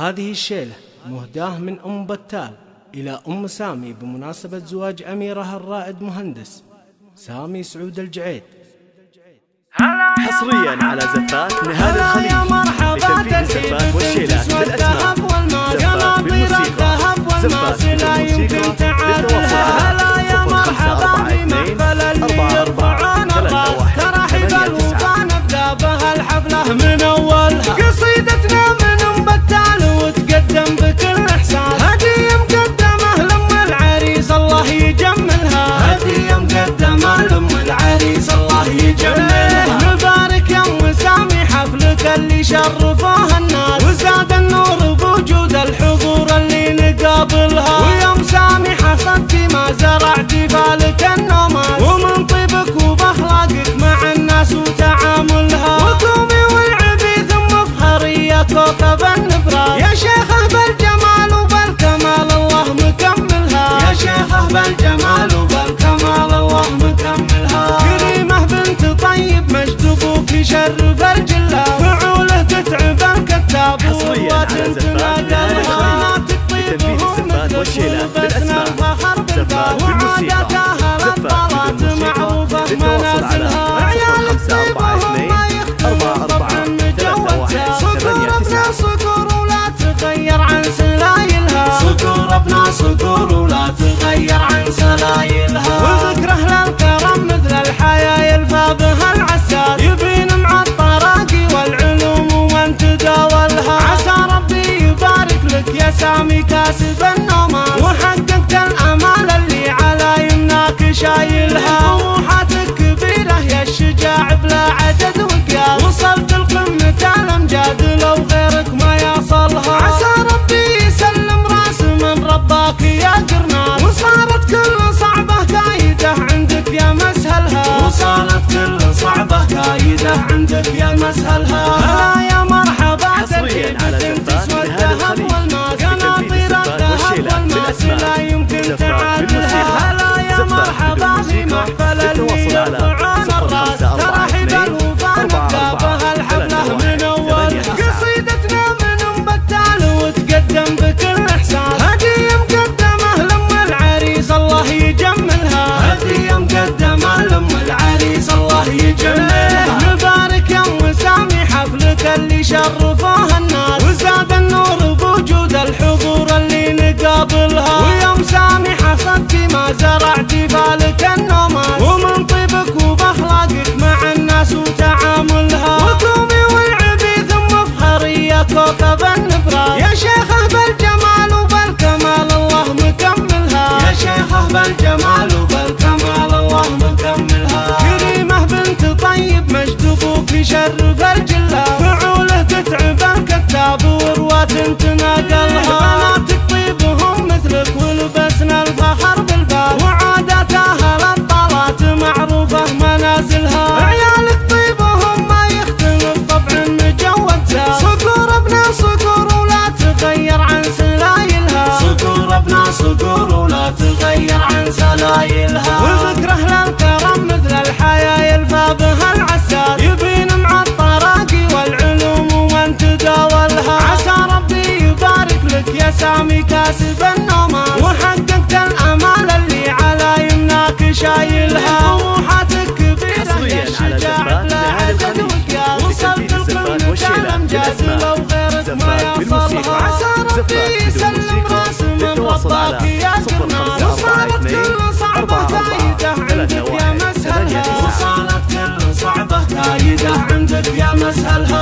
هذه الشيلة مهداة من أم بتال إلى أم سامي بمناسبة زواج أميرها الرائد مهندس سامي سعود الجعيد. حصريا على زفات نهال الخليج لتنفيذ الزفات والشيلات بالأسماء. زفات بالموسيقى، زفات بالموسيقى للتواصل على 0542 ترحب الوفا نبدأ بها الحفلة من أولها. قصيدتنا من أم بتال وتقدم بكل إحساس، هدية مقدمة لأم العريس الله يجملها، هدية مقدمة لأم العريس الله يجملها. نبارك يا أم سامي حفلك اللي شرفوها الناس، وزاد النور بوجود الحضور اللي نقابلها. ويا أم سامي حصدتي ما زرعتي بالك النومات، ومن طيبك وبأخلاقك مع الناس وتعاملها، وقومي والعبي ثم افخري كوكب النبراس. يا شيخه بالجمال وبالكمال الله مكملها، يا شيخه بالجمال وبالكمال الله مكملها. كريمه بنت طيب مجد ابوك يشرف الجله، فعوله تتعب الكتاب وقوات تنادلها. لتنفيذ الزفات والشيلات بالأسماء. زفات بالموسيقى، زفات بالموسيقى للتواصل على 0542 44 صقور ولا تغير عن سلايلها، صقور ابنا صقور ولا تغير عن سلايلها. وذكر اهل الكرم مثل الحياة يلفى بها العساس، يبين مع الطراقي والعلوم وان تداولها. عسى ربي يبارك لك يا سامي كاسب النومات، وحققت الامال اللي على يمناك شايلها. طموحاتك كبيرة يا الشجاع بلا عدد وقياس، وصلت القمة الامجاد لو غيرك ما يصلها. عسى ربي يسلم راس من رباك يا قرناس، وصارت كل صعبة كايدة عندك يا مسهلها، وصارت كل صعبة كايدة عندك يا مسهلها. هلا يا مرحبا حصريا على زفات نهال الخليج لتنفيذ الزفات والشيلات بالأسماء. زفات بالموسيقى، زفات بالموسيقى للتواصل على 0542 44 قصيدتنا من أم بتال وتقدم بكل إحساس، هدية مقدمة لأم العريس الله يجملها، هدية مقدمة لأم العريس الله يجملها. نبارك يا أم سامي حفلك اللي شرفوها الناس، وزاد النور بوجود الحضور اللي نقابلها. ويا أم سامي حصدتي ما زرعتي بالك النومات، ومن طيبك وبأخلاقك مع الناس وتعاملها. وقومي والعبي ثم افخري كوكب النبراس. يا شيخه بالجمال وبالكمال الله مكملها، يا شيخه بالجمال وبالكمال الله مكملها. كريمه بنت طيب مجد ابوك يشرف الجله، فعوله تتعب الكتاب وروات تناقلها. بناتك طيبهم مثلك ولبسنا الفخر بالبال، وعادات اهل الطلات معروفه منازلها. عيالك طيبهم ما يختلف طبع مجود زاد، صقور ابنا صقور ولا تغير عن سلايلها، صقور ابنا صقور ولا تغير عن سلايلها. وذكر اهل الكرم مثل الحياة يلفى بها العساس، يبين مع الطراقي والعلوم وان تداولها. عسى ربي يبارك لك يا سامي كاسب النومات، وحققت الامال اللي على يمناك شايلها. طموحاتك كبيرة يا الشجاع بلا عدد وقياس، وصلت القمة الامجاد لو غيرك ما يصلها. عسى ربي يسلم راس من رباك يا قرناس، وصارت كل صعبة كايدة عندك يا مسهلها، وصارت كل صعبة كايدة عندك يا مسهلها.